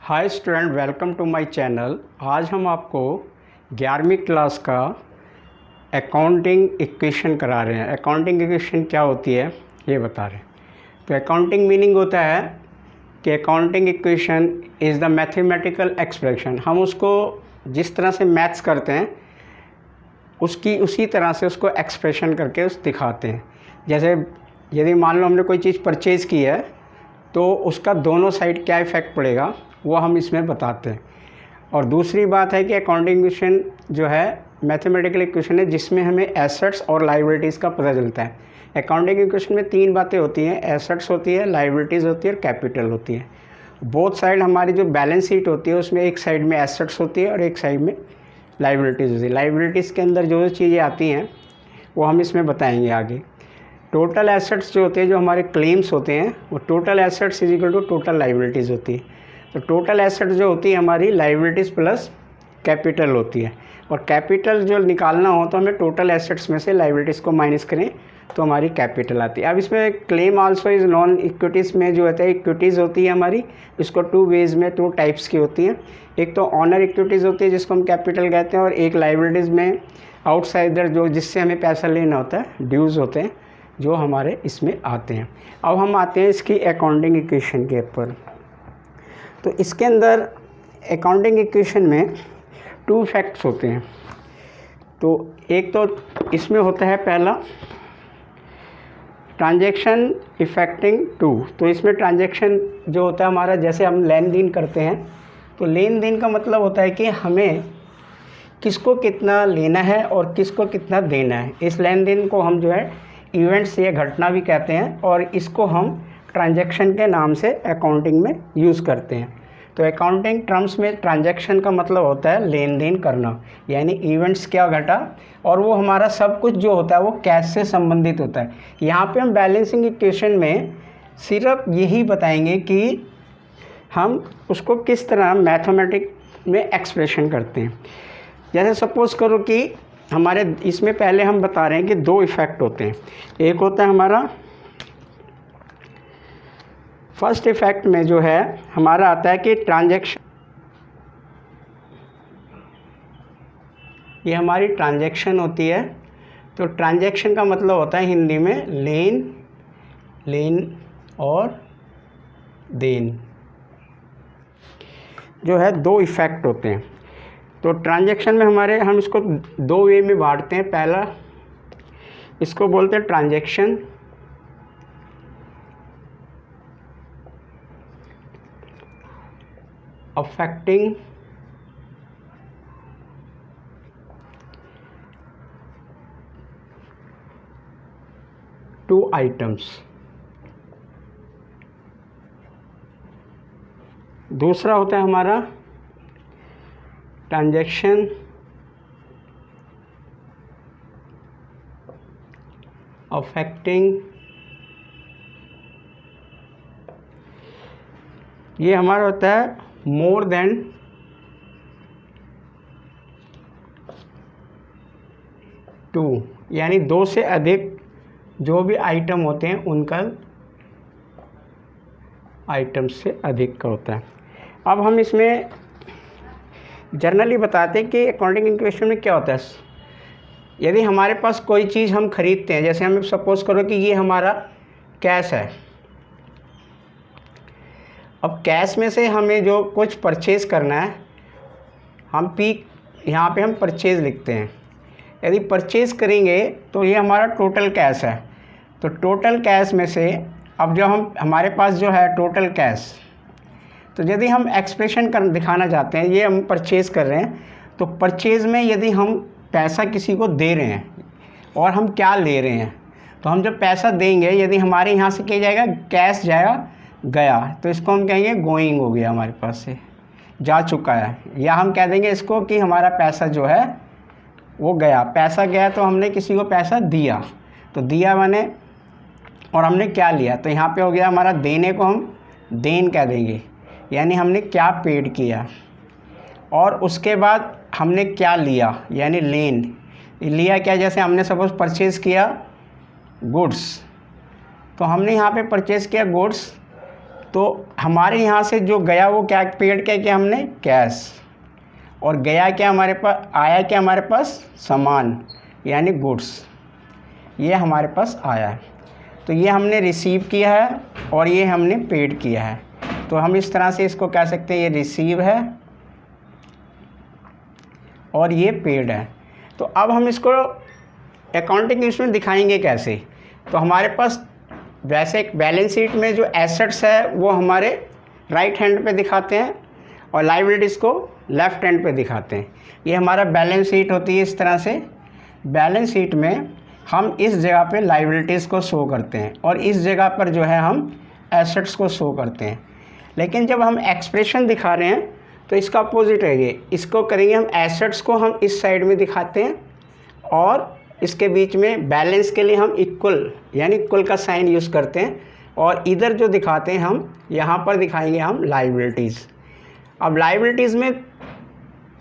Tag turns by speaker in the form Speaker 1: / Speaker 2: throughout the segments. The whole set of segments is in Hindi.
Speaker 1: Hi student, welcome to my channel. आज हम आपको 11वीं क्लास का अकाउंटिंग इक्वेशन करा रहे हैं। अकाउंटिंग इक्वेशन क्या होती है ये बता रहे हैं। तो अकाउंटिंग मीनिंग होता है कि accounting equation is the mathematical expression. हम उसको जिस तरह से मैथ्स करते हैं उसी तरह से उसको एक्सप्रेशन करके दिखाते हैं। जैसे यदि मान लो हमने कोई चीज़ परचेज़ की है तो उसका दोनों साइड क्या इफ़ेक्ट पड़ेगा वो हम इसमें बताते हैं। और दूसरी बात है कि अकाउंटिंग इक्वेशन जो है मैथमेटिकल इक्वेशन है जिसमें हमें एसेट्स और लायबिलिटीज़ का पता चलता है। अकाउंटिंग इक्वेशन में 3 बातें होती हैं, एसेट्स होती है, लायबिलिटीज़ होती है और कैपिटल होती है। बोथ साइड हमारी जो बैलेंस शीट होती है उसमें एक साइड में एसेट्स होती है और एक साइड में लायबिलिटीज़ होती है। लायबिलिटीज़ के अंदर जो चीज़ें आती हैं वो हम इसमें बताएंगे आगे। टोटल एसेट्स जो होते हैं, जो हमारे क्लेम्स होते हैं, वो total assets is equal to total liabilities होती है। तो टोटल एसेट जो होती है हमारी लायबिलिटीज़ प्लस कैपिटल होती है। और कैपिटल जो निकालना हो तो हमें टोटल एसेट्स में से लायबिलिटीज़ को माइनस करें तो हमारी कैपिटल आती है। अब इसमें claim also is non equities में जो होता है इक्विटीज़ होती है हमारी, इसको 2 वेज में 2 टाइप्स की होती हैं। एक तो ऑनर इक्विटीज़ होती है जिसको हम कैपिटल कहते हैं, और एक लायबिलिटीज़ में आउटसाइडर जो जिससे हमें पैसा लेना होता है, ड्यूज़ होते हैं जो हमारे इसमें आते हैं। अब हम आते हैं इसकी अकाउंटिंग इक्वेशन के ऊपर। तो इसके अंदर अकाउंटिंग इक्वेशन में 2 फैक्ट्स होते हैं। तो एक तो इसमें होता है पहला ट्रांजैक्शन इफेक्टिंग 2। तो इसमें ट्रांजैक्शन जो होता है हमारा, जैसे हम लेन देन करते हैं तो लेन देन का मतलब होता है कि हमें किसको कितना लेना है और किसको कितना देना है। इस लेन देन को हम जो है इवेंट्स या घटना भी कहते हैं, और इसको हम ट्रांजैक्शन के नाम से अकाउंटिंग में यूज़ करते हैं। तो अकाउंटिंग टर्म्स में ट्रांजैक्शन का मतलब होता है लेन देन करना, यानी इवेंट्स क्या घटा, और वो हमारा सब कुछ जो होता है वो कैश से संबंधित होता है। यहाँ पे हम बैलेंसिंग इक्वेशन में सिर्फ यही बताएंगे कि हम उसको किस तरह मैथमेटिक्स में एक्सप्रेशन करते हैं। जैसे सपोज़ करो कि हमारे इसमें पहले हम बता रहे हैं कि 2 इफ़ेक्ट होते हैं। एक होता है हमारा फर्स्ट इफ़ेक्ट में जो है हमारा आता है कि ट्रांजैक्शन, ये हमारी ट्रांजैक्शन होती है। तो ट्रांजैक्शन का मतलब होता है हिंदी में लेन और देन, जो है 2 इफ़ेक्ट होते हैं। तो ट्रांजैक्शन में हम इसको 2 वे में बांटते हैं। पहला इसको बोलते हैं ट्रांजैक्शन अफेक्टिंग टू आइटम्स। दूसरा होता है हमारा ट्रांजैक्शन अफेक्टिंग, ये हमारा होता है मोर देन 2, यानी 2 से अधिक जो भी आइटम होते हैं उनका आइटम से अधिक का होता है। अब हम इसमें जनरली बताते हैं कि अकाउंटिंग इक्वेशन में क्या होता है। यदि हमारे पास कोई चीज़ हम खरीदते हैं, जैसे हमें सपोज़ करो कि ये हमारा कैश है। अब कैश में से हमें जो कुछ परचेज़ करना है, यहाँ पे हम परचेज़ लिखते हैं। यदि परचेज़ करेंगे तो ये हमारा टोटल कैश है। तो टोटल कैश में से अब जो हमारे पास जो है टोटल कैश, तो यदि हम एक्सप्रेशन दिखाना चाहते हैं, ये हम परचेज़ कर रहे हैं, तो परचेज़ में यदि हम पैसा किसी को दे रहे हैं और हम क्या ले रहे हैं, तो हम जब पैसा देंगे, यदि हमारे यहाँ से क्या जाएगा, कैश जाएगा, गया, तो इसको हम कहेंगे गोइंग हो गया, हमारे पास से जा चुका है। या हम कह देंगे इसको कि हमारा पैसा जो है वो गया। पैसा गया तो हमने किसी को पैसा दिया, तो दिया मैंने, और हमने क्या लिया, तो यहाँ पे हो गया हमारा देने को हम देन कह देंगे, यानी हमने क्या पेड किया। और उसके बाद हमने क्या लिया, यानी लेन, लिया क्या, जैसे हमने सपोज परचेज़ किया गुड्स, तो हमने यहाँ पे परचेज़ किया गुड्स, तो हमारे यहाँ से जो गया वो क्या पेड क्या किया हमने, कैश, और गया क्या हमारे पास, आया क्या हमारे पास, सामान यानी गुड्स, ये हमारे पास आया है। तो ये हमने रिसीव किया है और ये हमने पेड किया है। तो हम इस तरह से इसको कह सकते हैं, ये रिसीव है और ये पेड है। तो अब हम इसको अकाउंटिंग में दिखाएंगे कैसे। तो हमारे पास वैसे एक बैलेंस शीट में जो एसेट्स है वो हमारे राइट हैंड पे दिखाते हैं और लायबिलिटीज़ को लेफ़्ट हैंड पे दिखाते हैं। ये हमारा बैलेंस शीट होती है इस तरह से। बैलेंस शीट में हम इस जगह पे लायबिलिटीज़ को शो करते हैं और इस जगह पर जो है हम एसेट्स को शो करते हैं। लेकिन जब हम एक्सप्रेशन दिखा रहे हैं तो इसका अपोजिट है, ये इसको करेंगे हम एसेट्स को हम इस साइड में दिखाते हैं और इसके बीच में बैलेंस के लिए हम इक्वल यानी इक्वल का साइन यूज़ करते हैं, और इधर जो दिखाते हैं हम यहाँ पर दिखाएंगे हम लायबिलिटीज़। अब लायबिलिटीज़ में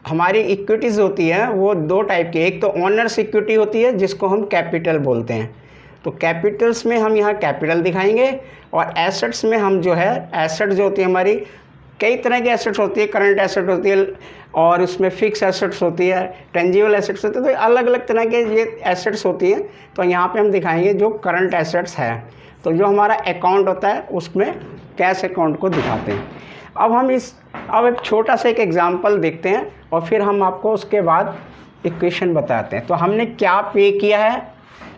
Speaker 1: हमारी इक्विटीज़ होती है वो दो टाइप की, एक तो ओनर्स इक्विटी होती है जिसको हम कैपिटल बोलते हैं। तो कैपिटल्स में हम यहाँ कैपिटल दिखाएंगे और एसेट्स में हम जो है एसेट जो होती है हमारी, कई तरह की एसेट्स होती है, करंट एसेट होती है और उसमें फिक्स एसेट्स होती है, टेंजिबल एसेट्स होते हैं, तो अलग अलग तरह के ये एसेट्स होती हैं। तो यहाँ पे हम दिखाएंगे जो करंट एसेट्स है। तो जो हमारा अकाउंट होता है उसमें कैश अकाउंट को दिखाते हैं। अब एक छोटा सा एक एग्जांपल देखते हैं और फिर हम आपको उसके बाद इक्वेशन बताते हैं। तो हमने क्या पे किया है,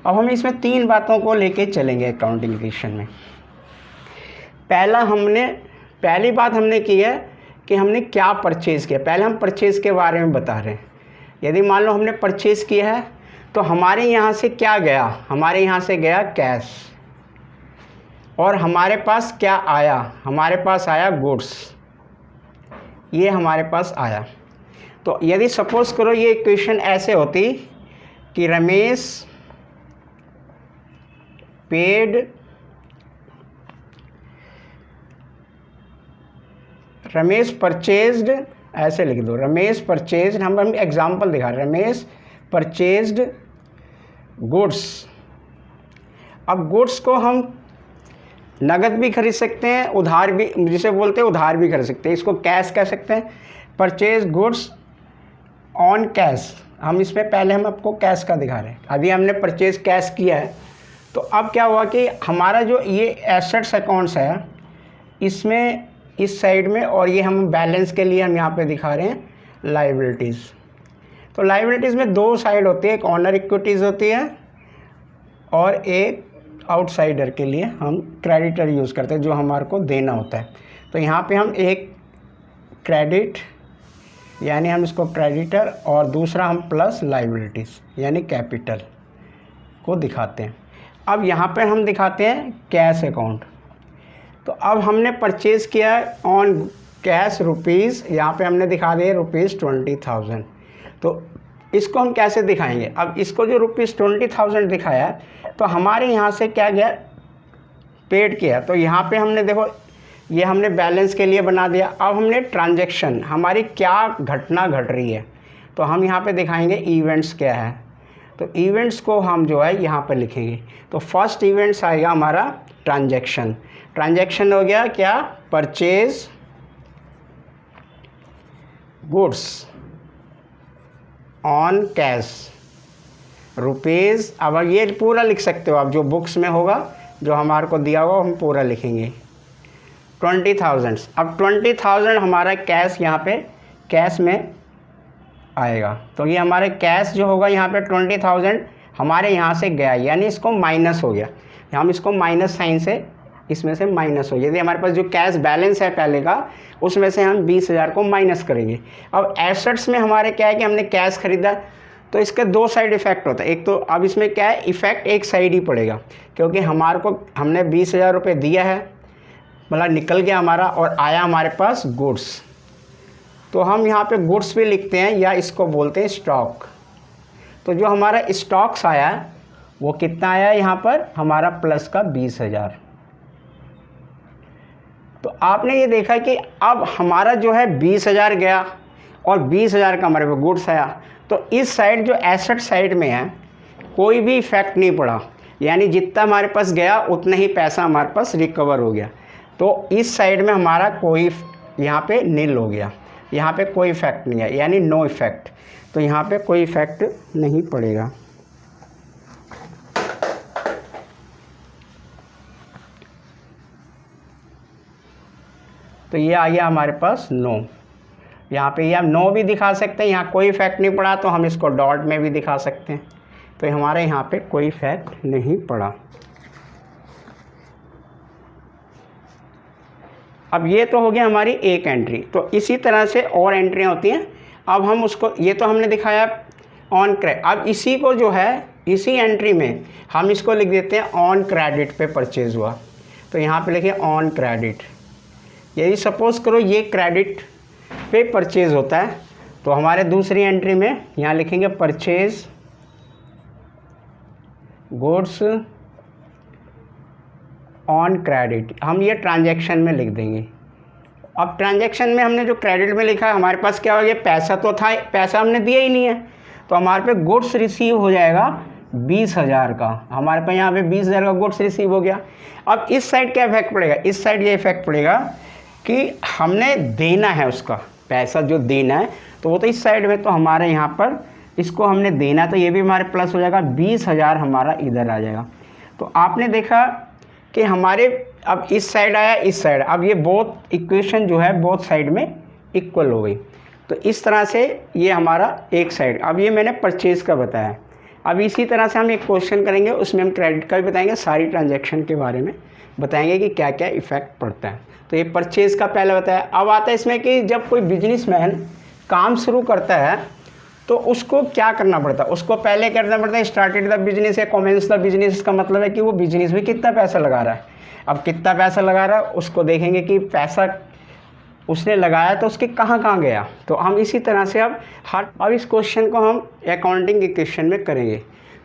Speaker 1: अब हम इसमें 3 बातों को लेके चलेंगे अकाउंटिंग इक्वेशन में। पहली बात हमने की है कि हमने क्या परचेज़ किया। पहले हम परचेज़ के बारे में बता रहे हैं। यदि मान लो हमने परचेज़ किया है तो हमारे यहाँ से क्या गया, हमारे यहाँ से गया कैश, और हमारे पास क्या आया, हमारे पास आया गुड्स, ये हमारे पास आया। तो यदि सपोज करो ये इक्वेशन ऐसे होती कि रमेश पेड, रमेश परचेज्ड, ऐसे लिख दो, रमेश परचेज्ड, हम एग्जांपल दिखा रहे हैं, रमेश परचेज्ड गुड्स। अब गुड्स को हम नगद भी खरीद सकते हैं, उधार भी, जिसे बोलते हैं उधार भी खरीद सकते हैं, इसको कैश कह सकते हैं। परचेज गुड्स ऑन कैश, हम इसमें पहले हम आपको कैश का दिखा रहे हैं। अभी हमने परचेज कैश किया है, तो अब क्या हुआ कि हमारा जो ये एसेट्स अकाउंट्स है इसमें इस साइड में, और ये हम बैलेंस के लिए हम यहाँ पे दिखा रहे हैं लायबिलिटीज़। तो लायबिलिटीज़ में 2 साइड होती है, एक ऑनर इक्विटीज़ होती है और एक आउटसाइडर के लिए हम क्रेडिटर यूज़ करते हैं जो हमारे को देना होता है। तो यहाँ पे हम एक क्रेडिट यानी हम इसको क्रेडिटर और दूसरा हम प्लस लायबिलिटीज़ यानी कैपिटल को दिखाते हैं। अब यहाँ पे हम दिखाते हैं कैश अकाउंट। तो अब हमने परचेज़ किया ऑन कैश रुपीज़, यहाँ पे हमने दिखा दिए ₹20,000। तो इसको हम कैसे दिखाएंगे, अब इसको जो ₹20,000 दिखाया तो हमारे यहाँ से क्या गया, पेड किया। तो यहाँ पे हमने देखो ये हमने बैलेंस के लिए बना दिया। अब हमने ट्रांजैक्शन, हमारी क्या घटना घट रही है, तो हम यहाँ पे दिखाएंगे इवेंट्स क्या है। तो इवेंट्स को हम जो है यहाँ पे लिखेंगे। तो फर्स्ट इवेंट्स आएगा हमारा ट्रांजैक्शन। ट्रांजैक्शन हो गया क्या, purchase goods on cash rupees. अब ये पूरा लिख सकते हो आप, जो बुक्स में होगा, जो हमारे को दिया हुआ हम पूरा लिखेंगे 20,000। अब 20,000 हमारा कैश यहाँ पे कैश में आएगा। तो ये हमारे कैश जो होगा यहाँ पे 20,000 हमारे यहाँ से गया, यानी इसको माइनस हो गया। हम इसको माइनस साइन से इसमें से माइनस हो गया। यदि हमारे पास जो कैश बैलेंस है पहले का, उसमें से हम 20,000 को माइनस करेंगे। अब एसेट्स में हमारे क्या है कि हमने कैश खरीदा, तो इसके 2 साइड इफ़ेक्ट होता है। एक तो अब इसमें क्या है, इफ़ेक्ट एक साइड ही पड़ेगा, क्योंकि हमारे को हमने 20,000 रुपये दिया है, मतलब निकल गया हमारा, और आया हमारे पास गुड्स। तो हम यहाँ पे गुड्स भी लिखते हैं या इसको बोलते हैं स्टॉक। तो जो हमारा स्टॉक्स आया वो कितना आया यहाँ पर, हमारा प्लस का 20,000। तो आपने ये देखा कि अब हमारा जो है 20,000 गया और 20,000 का हमारे पे गुड्स आया। तो तो इस साइड जो एसेट साइड में है कोई भी इफेक्ट नहीं पड़ा, यानी जितना हमारे पास गया उतना ही पैसा हमारे पास रिकवर हो गया। तो इस साइड में हमारा कोई यहाँ पे नील हो गया, यहाँ पे कोई इफेक्ट नहीं है, यानी नो इफेक्ट। तो यहाँ पे कोई इफेक्ट नहीं पड़ेगा। तो ये आ गया हमारे पास नो। यहाँ पे ये हम नो भी दिखा सकते हैं, यहाँ कोई इफेक्ट नहीं पड़ा तो हम इसको डॉट में भी दिखा सकते हैं। तो हमारे यहाँ पे कोई इफेक्ट नहीं पड़ा। अब ये तो हो गया हमारी एक एंट्री। तो इसी तरह से और एंट्रियाँ होती हैं। अब हम उसको, ये तो हमने दिखाया ऑन क्रेडिट। अब इसी को जो है, इसी एंट्री में हम इसको लिख देते हैं ऑन क्रेडिट पे परचेज़ हुआ। तो यहाँ पे लिखिए ऑन क्रेडिट। यदि सपोज़ करो ये क्रेडिट पे परचेज़ होता है तो हमारे दूसरी एंट्री में यहाँ लिखेंगे परचेज़ गुड्स ऑन क्रेडिट। हम ये ट्रांजैक्शन में लिख देंगे। अब ट्रांजैक्शन में हमने जो क्रेडिट में लिखा है, हमारे पास क्या हो गया, पैसा तो था, पैसा हमने दिया ही नहीं है, तो हमारे पे गुड्स रिसीव हो जाएगा 20,000 का। हमारे पे यहाँ पे 20,000 का गुड्स रिसीव हो गया। अब इस साइड क्या इफेक्ट पड़ेगा, इस साइड ये इफेक्ट पड़ेगा कि हमने देना है उसका पैसा, जो देना है तो वो तो इस साइड में, तो हमारे यहाँ पर इसको हमने देना, तो ये भी हमारे प्लस हो जाएगा, 20,000 हमारा इधर आ जाएगा। तो आपने देखा कि हमारे अब इस साइड आया, इस साइड, अब ये बोथ इक्वेशन जो है बोथ साइड में इक्वल हो गई। तो इस तरह से ये हमारा एक साइड। अब ये मैंने परचेज़ का बताया। अब इसी तरह से हम एक क्वेश्चन करेंगे, उसमें हम क्रेडिट का भी बताएंगे, सारी ट्रांजैक्शन के बारे में बताएंगे कि क्या क्या इफ़ेक्ट पड़ता है। तो ये परचेज़ का पहले बताया। अब आता है इसमें कि जब कोई बिजनेसमैन काम शुरू करता है तो उसको क्या करना पड़ता है, उसको पहले करना पड़ता है स्टार्टेड द बिजनेस या कमेंस द बिजनेस। इसका मतलब है कि वो बिजनेस में कितना पैसा लगा रहा है। अब कितना पैसा लगा रहा है उसको देखेंगे कि पैसा उसने लगाया तो उसके कहाँ कहाँ गया। तो हम इसी तरह से अब इस क्वेश्चन को हम अकाउंटिंग इक्वेशन में करेंगे।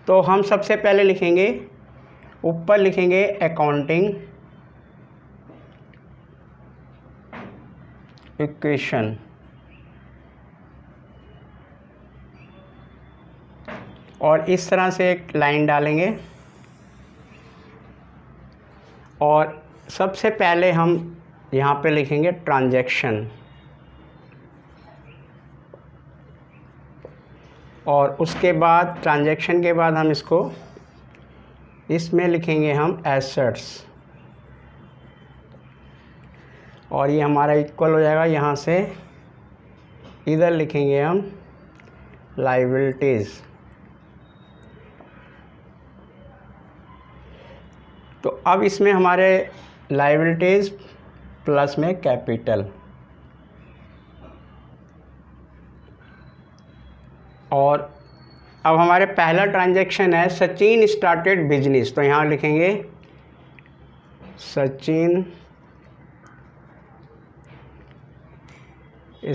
Speaker 1: तो हम सबसे पहले लिखेंगे, ऊपर लिखेंगे अकाउंटिंग इक्वेशन, और इस तरह से एक लाइन डालेंगे। और सबसे पहले हम यहाँ पे लिखेंगे ट्रांजैक्शन, और उसके बाद ट्रांजैक्शन के बाद हम इसमें लिखेंगे हम एसेट्स, और ये हमारा इक्वल हो जाएगा। यहाँ से इधर लिखेंगे हम लायबिलिटीज़। तो अब इसमें हमारे लायबिलिटीज़ प्लस में कैपिटल, और अब हमारे पहला ट्रांजैक्शन है सचिन स्टार्टेड बिजनेस। तो यहाँ लिखेंगे सचिन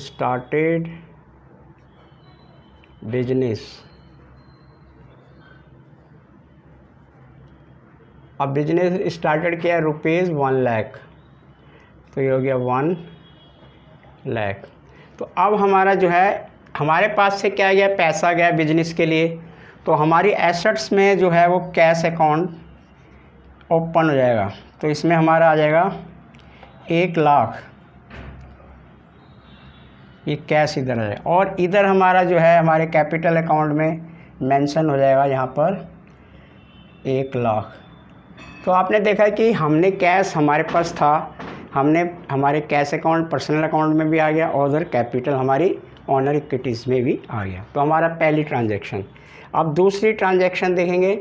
Speaker 1: स्टार्टेड बिजनेस। अब बिजनेस स्टार्टेड किया ₹1 लाख, तो ये हो गया 1 लाख। तो अब हमारा जो है, हमारे पास से क्या गया, पैसा गया बिजनेस के लिए। तो हमारी एसेट्स में जो है वो कैश अकाउंट ओपन हो जाएगा। तो इसमें हमारा आ जाएगा 1 लाख, ये कैश इधर आ जाएगा। और इधर हमारा जो है हमारे कैपिटल अकाउंट में मेंशन हो जाएगा यहाँ पर 1 लाख। तो आपने देखा कि हमने कैश हमारे पास था, हमने हमारे कैश अकाउंट पर्सनल अकाउंट में भी आ गया, और उधर कैपिटल हमारी ऑनर इक्विटीज़ में भी आ गया। तो हमारा पहली ट्रांजैक्शन। अब दूसरी ट्रांजैक्शन देखेंगे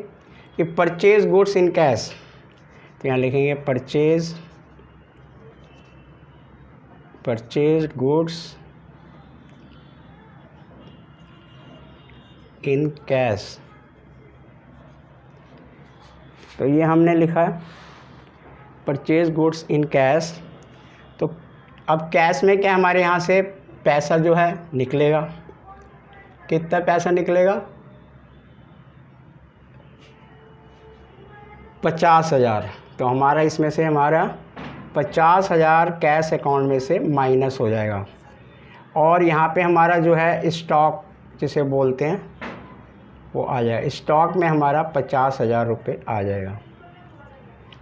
Speaker 1: कि परचेज गुड्स इन कैश। तो यहाँ लिखेंगे परचेज गुड्स इन कैश। तो ये हमने लिखा परचेज गुड्स इन कैश। तो अब कैश में क्या, हमारे यहाँ से पैसा जो है निकलेगा, कितना पैसा निकलेगा, 50,000। तो हमारा इसमें से हमारा 50,000 कैश अकाउंट में से माइनस हो जाएगा। और यहाँ पे हमारा जो है स्टॉक, जिसे बोलते हैं वो आ जाएगा। स्टॉक में हमारा 50,000 रुपये आ जाएगा।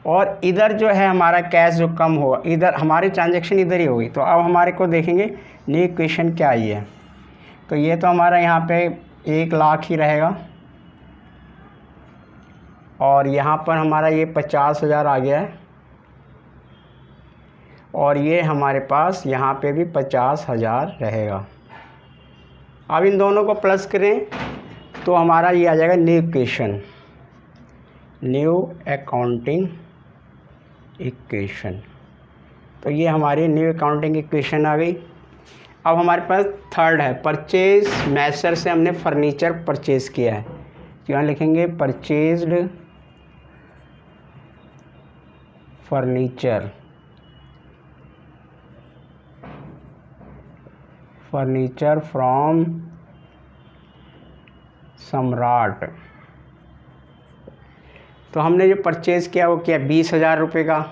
Speaker 1: और इधर जो है हमारा कैश जो कम होगा, इधर हमारी ट्रांजैक्शन इधर ही होगी। तो अब हमारे को देखेंगे न्यू इक्वेशन क्या आई है। तो ये तो हमारा यहाँ पे 1 लाख ही रहेगा और यहाँ पर हमारा ये 50,000 आ गया है और ये हमारे पास यहाँ पे भी 50,000 रहेगा। अब इन दोनों को प्लस करें तो हमारा ये आ जाएगा new equation, new accounting equation. तो ये हमारी न्यू अकाउंटिंग इक्वेशन आ गई। अब हमारे पास थर्ड है परचेज। मैसर से हमने फर्नीचर परचेज किया है, तो यहाँ लिखेंगे परचेज्ड फर्नीचर, फर्नीचर फ्रॉम सम्राट। तो हमने जो परचेज़ किया वो किया 20,000 रुपये का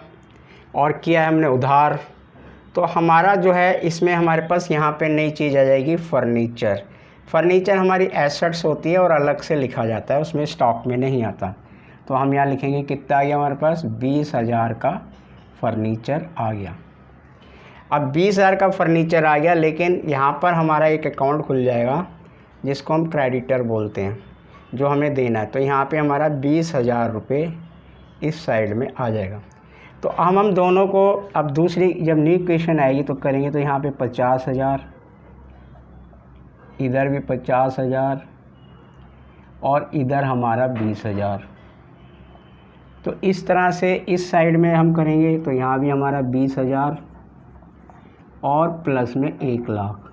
Speaker 1: और किया है हमने उधार। तो हमारा जो है इसमें हमारे पास यहाँ पे नई चीज़ आ जाएगी फर्नीचर। फर्नीचर हमारी एसेट्स होती है और अलग से लिखा जाता है, उसमें स्टॉक में नहीं आता। तो हम यहाँ लिखेंगे कितना आ गया हमारे पास 20,000 का फर्नीचर आ गया। अब 20,000 का फर्नीचर आ गया, लेकिन यहाँ पर हमारा एक अकाउंट खुल जाएगा जिसको हम क्रेडिटर बोलते हैं, जो हमें देना है। तो यहाँ पे हमारा 20,000 रुपये इस साइड में आ जाएगा। तो हम दोनों को अब दूसरी जब न्यू इक्वेशन आएगी तो करेंगे। तो यहाँ पे 50,000, इधर भी 50,000 और इधर हमारा 20,000। तो इस तरह से इस साइड में हम करेंगे। तो यहाँ भी हमारा 20,000 और प्लस में 1 लाख।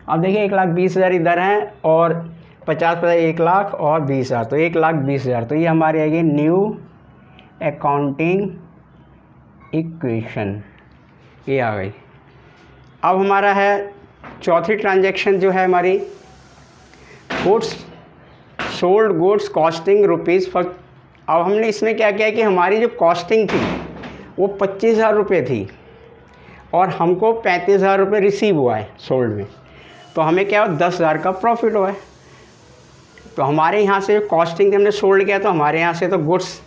Speaker 1: अब देखिए 1,20,000 इधर हैं और 50 1 लाख और 20,000, तो 1,20,000। तो ये हमारी आएगी न्यू अकाउंटिंग इक्वेशन, ये आ गई। अब हमारा है चौथी ट्रांजैक्शन जो है हमारी goods sold goods costing rupees for. अब हमने इसमें क्या किया कि हमारी जो कॉस्टिंग थी वो 25,000 रुपये थी और हमको 35,000 रुपये रिसीव हुआ है सोल्ड में। तो हमें क्या हुआ 10,000 का प्रॉफिट हुआ है। तो हमारे यहाँ से जो कॉस्टिंग हमने सोल्ड किया तो हमारे यहाँ से तो गुड्स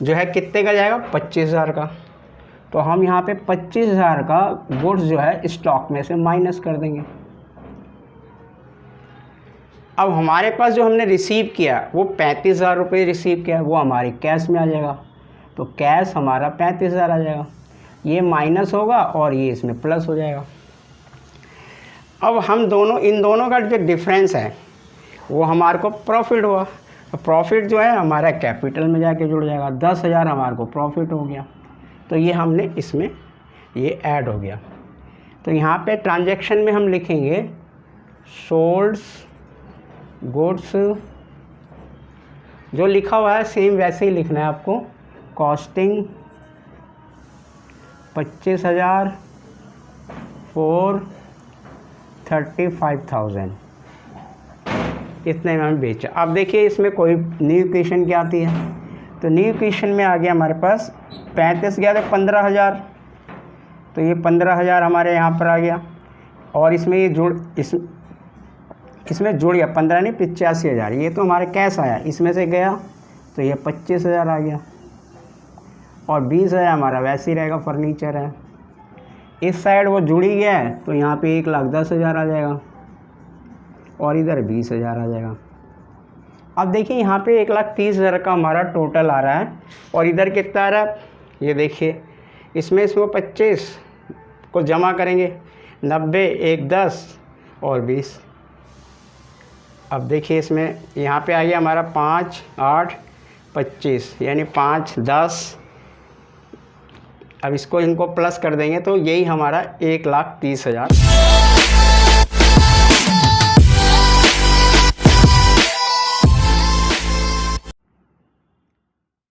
Speaker 1: जो है कितने का जाएगा 25,000 का। तो हम यहाँ पे 25,000 का गुड्स जो है स्टॉक में से माइनस कर देंगे। अब हमारे पास जो हमने रिसीव किया वो 35,000 रुपये रिसीव किया, वो हमारी कैश में आ जाएगा। तो कैश हमारा 35,000 आ जाएगा, ये माइनस होगा और ये इसमें प्लस हो जाएगा। अब हम इन दोनों का जो डिफरेंस है वो हमारे को प्रॉफिट हुआ। तो प्रॉफिट जो है हमारा कैपिटल में जाके जुड़ जाएगा। 10,000 हमारे को प्रॉफिट हो गया, तो ये हमने इसमें ये ऐड हो गया। तो यहाँ पे ट्रांजैक्शन में हम लिखेंगे सोल्ड गुड्स, जो लिखा हुआ है सेम वैसे ही लिखना है आपको। कॉस्टिंग 25,000 फॉर 35,000, इतने में हम बेचा। अब देखिए इसमें कोई न्यू इक्वेशन क्या आती है। तो न्यू इक्वेशन में आ गया हमारे पास 35 गया तो 15,000। तो ये 15,000 हमारे यहाँ पर आ गया और इसमें ये इसमें जुड़ गया 15 नहीं 85,000। ये तो हमारे कैश आया, इसमें से गया तो ये 25,000 आ गया और 20,000 हमारा वैसे ही रहेगा, फर्नीचर है। इस साइड वो जुड़ ही गया है तो यहाँ पे 1,10,000 आ जाएगा और इधर 20,000 आ जाएगा। अब देखिए यहाँ पे 1,30,000 का हमारा टोटल आ रहा है और इधर कितना आ रहा है ये देखिए। इसमें 25 को जमा करेंगे 90, 1 10 और 20। अब देखिए इसमें यहाँ पे आ गया हमारा 5 8 25 यानी 5 10। अब इसको इनको प्लस कर देंगे तो यही हमारा 1,30,000।